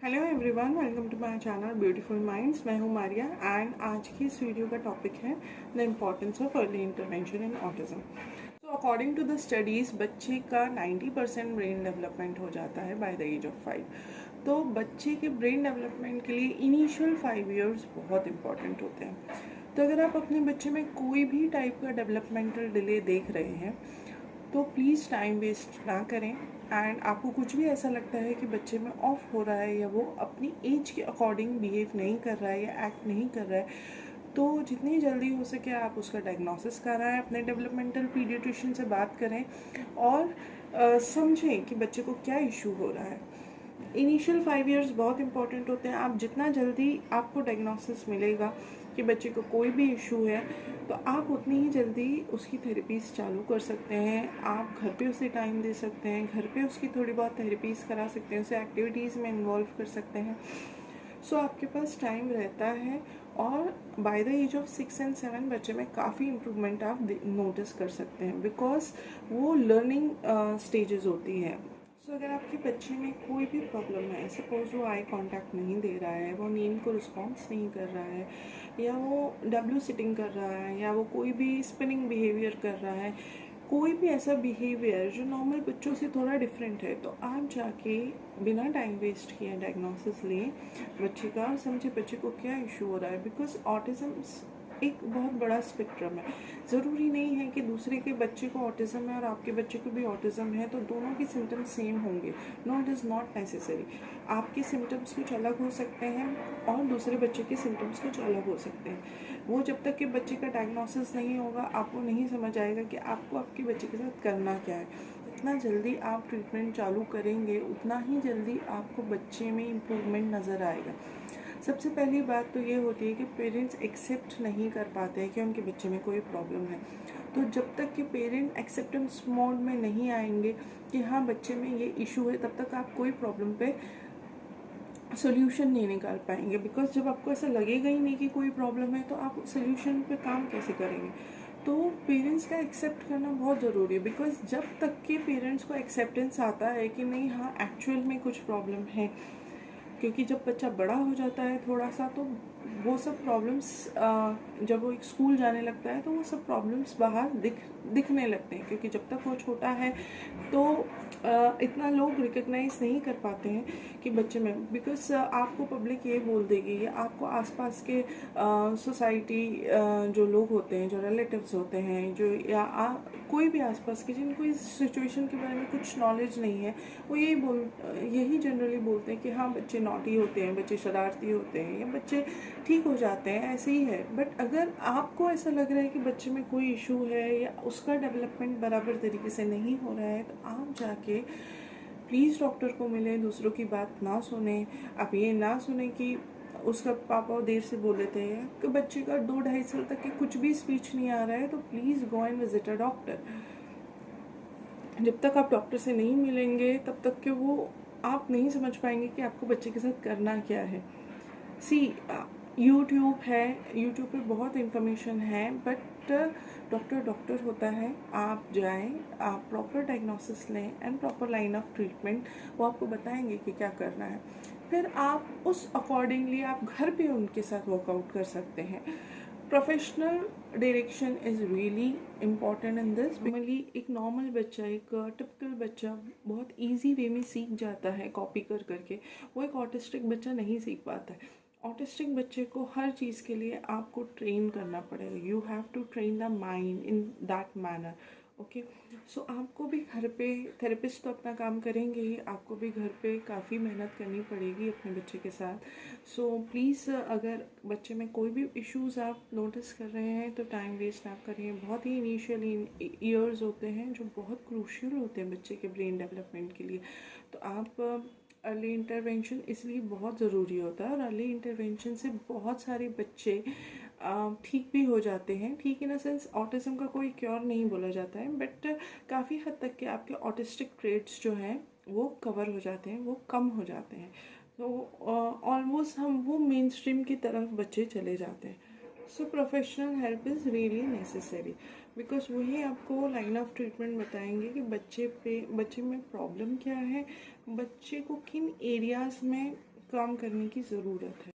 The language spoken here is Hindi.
Hello everyone, welcome to my channel beautiful minds. मैं हूं मारिया एंड आज की इस वीडियो का टॉपिक है the importance of early intervention in autism. तो अकॉर्डिंग टू द स्टडीज़ बच्चे का 90% ब्रेन डेवलपमेंट हो जाता है बाय द एज ऑफ 5। तो बच्चे के ब्रेन डेवलपमेंट के लिए इनिशियल 5 ईयर्स बहुत इंपॉर्टेंट होते हैं। तो अगर आप अपने बच्चे में कोई भी टाइप का डेवलपमेंटल डिले देख रहे हैं तो प्लीज़ टाइम वेस्ट ना करें। एंड आपको कुछ भी ऐसा लगता है कि बच्चे में ऑफ हो रहा है या वो अपनी एज के अकॉर्डिंग बिहेव नहीं कर रहा है या एक्ट नहीं कर रहा है, तो जितनी जल्दी हो सके आप उसका डायग्नोसिस कराएं, अपने डेवलपमेंटल पीडियाट्रिशियन से बात करें और समझें कि बच्चे को क्या इशू हो रहा है। इनिशियल 5 ईयर्स बहुत इंपॉर्टेंट होते हैं। आप जितना जल्दी आपको डायग्नोसिस मिलेगा कि बच्चे को कोई भी इशू है तो आप उतनी ही जल्दी उसकी थेरेपीज़ चालू कर सकते हैं। आप घर पे उसे टाइम दे सकते हैं, घर पे उसकी थोड़ी बहुत थेरेपीज़ करा सकते हैं, उसे एक्टिविटीज़ में इन्वॉल्व कर सकते हैं। सो आपके पास टाइम रहता है और by the age of 6 and 7 बच्चे में काफ़ी इम्प्रूवमेंट आप नोटिस कर सकते हैं बिकॉज वो लर्निंग स्टेजेस होती है। सो अगर आपके बच्चे में कोई भी प्रॉब्लम है, सपोज वो आई कांटेक्ट नहीं दे रहा है, वो नींद को रिस्पॉन्स नहीं कर रहा है, या वो डब्ल्यू सिटिंग कर रहा है, या वो कोई भी स्पिनिंग बिहेवियर कर रहा है, कोई भी ऐसा बिहेवियर जो नॉर्मल बच्चों से थोड़ा डिफरेंट है, तो आप जाके बिना टाइम वेस्ट किए डायग्नोसिस लें बच्चे का और समझे बच्चे को क्या इशू हो रहा है। बिकॉज ऑटिज़म एक बहुत बड़ा स्पेक्ट्रम है। ज़रूरी नहीं है कि दूसरे के बच्चे को ऑटिज़म है और आपके बच्चे को भी ऑटिज़म है तो दोनों के सिम्टम्स सेम होंगे। No, it is not necessary. आपके सिम्टम्स कुछ अलग हो सकते हैं और दूसरे बच्चे के सिम्टम्स कुछ अलग हो सकते हैं। वो जब तक कि बच्चे का डायग्नोसिस नहीं होगा आपको नहीं समझ आएगा कि आपको आपके बच्चे के साथ करना क्या है। जितना जल्दी आप ट्रीटमेंट चालू करेंगे उतना ही जल्दी आपको बच्चे में इम्प्रूवमेंट नज़र आएगा। सबसे पहली बात तो ये होती है कि पेरेंट्स एक्सेप्ट नहीं कर पाते हैं कि उनके बच्चे में कोई प्रॉब्लम है। तो जब तक कि पेरेंट एक्सेप्टेंस मोड में नहीं आएंगे कि हाँ बच्चे में ये इशू है, तब तक आप कोई प्रॉब्लम पे सोल्यूशन नहीं निकाल पाएंगे। बिकॉज जब आपको ऐसा लगेगा ही नहीं कि कोई प्रॉब्लम है तो आप सोल्यूशन पे काम कैसे करेंगे। तो पेरेंट्स का एक्सेप्ट करना बहुत ज़रूरी है। बिकॉज जब तक कि पेरेंट्स को एक्सेप्टेंस आता है कि नहीं हाँ एक्चुअल में कुछ प्रॉब्लम है, क्योंकि जब बच्चा बड़ा हो जाता है थोड़ा सा तो वो सब प्रॉब्लम्स जब वो एक स्कूल जाने लगता है तो वो सब प्रॉब्लम्स बाहर दिखने लगते हैं। क्योंकि जब तक वो छोटा है तो इतना लोग रिकग्नाइज नहीं कर पाते हैं कि बच्चे में, बिकॉज आपको पब्लिक ये बोल देगी या आपको आसपास के सोसाइटी जो लोग होते हैं, जो रिलेटिव्स होते हैं, जो या कोई भी आसपास के जिनको इस सिचुएशन के बारे में कुछ नॉलेज नहीं है, वो यही जनरली बोलते हैं कि हाँ बच्चे नॉटी होते हैं, बच्चे शरारती होते हैं या बच्चे ठीक हो जाते हैं, ऐसे ही है। बट अगर आपको ऐसा लग रहा है कि बच्चे में कोई इशू है या उसका डेवलपमेंट बराबर तरीके से नहीं हो रहा है, तो आप जाके प्लीज़ डॉक्टर को मिलें, दूसरों की बात ना सुने। आप ये ना सुने कि उसका पापा देर से बोले थे कि बच्चे का 2-2.5 साल तक के कुछ भी स्पीच नहीं आ रहा है, तो please go and visit a doctor. जब तक आप डॉक्टर से नहीं मिलेंगे तब तक कि वो आप नहीं समझ पाएंगे कि आपको बच्चे के साथ करना क्या है। सी यूट्यूब है, यूट्यूब पे बहुत इन्फॉर्मेशन है, बट डॉक्टर होता है। आप जाएं, आप प्रॉपर डायग्नोसिस लें and proper line of treatment, वो आपको बताएंगे कि क्या करना है। फिर आप उस अकॉर्डिंगली आप घर पे उनके साथ वर्कआउट कर सकते हैं। Professional direction is really important in this. Normally एक नॉर्मल बच्चा, एक टिपिकल बच्चा बहुत इजी वे में सीख जाता है कॉपी कर करके। वो एक ऑटिस्टिक बच्चा नहीं सीख पाता है। ऑटिस्टिक बच्चे को हर चीज़ के लिए आपको ट्रेन करना पड़ेगा। You have to train the mind in that manner. Okay, so आपको भी घर पे, थेरेपिस्ट तो अपना काम करेंगे ही, आपको भी घर पे काफ़ी मेहनत करनी पड़ेगी अपने बच्चे के साथ। सो प्लीज़ अगर बच्चे में कोई भी इश्यूज़ आप नोटिस कर रहे हैं तो टाइम वेस्ट ना करिए। बहुत ही इनिशियल ईयर्स होते हैं जो बहुत क्रूशियल होते हैं बच्चे के ब्रेन डेवलपमेंट के लिए। तो आप अर्ली इंटरवेंशन इसलिए बहुत ज़रूरी होता है और अर्ली इंटरवेंशन से बहुत सारे बच्चे ठीक भी हो जाते हैं। ठीक इन अ सेंस ऑटिज़म का कोई क्योर नहीं बोला जाता है, बट काफ़ी हद तक के आपके ऑटिस्टिक ट्रेट्स जो हैं वो कवर हो जाते हैं, वो कम हो जाते हैं। तो ऑलमोस्ट हम वो मेन स्ट्रीम की तरफ बच्चे चले जाते हैं। सो professional help is really necessary. Because वही आपको लाइन ऑफ ट्रीटमेंट बताएंगे कि बच्चे में प्रॉब्लम क्या है, बच्चे को किन एरियाज़ में काम करने की ज़रूरत है।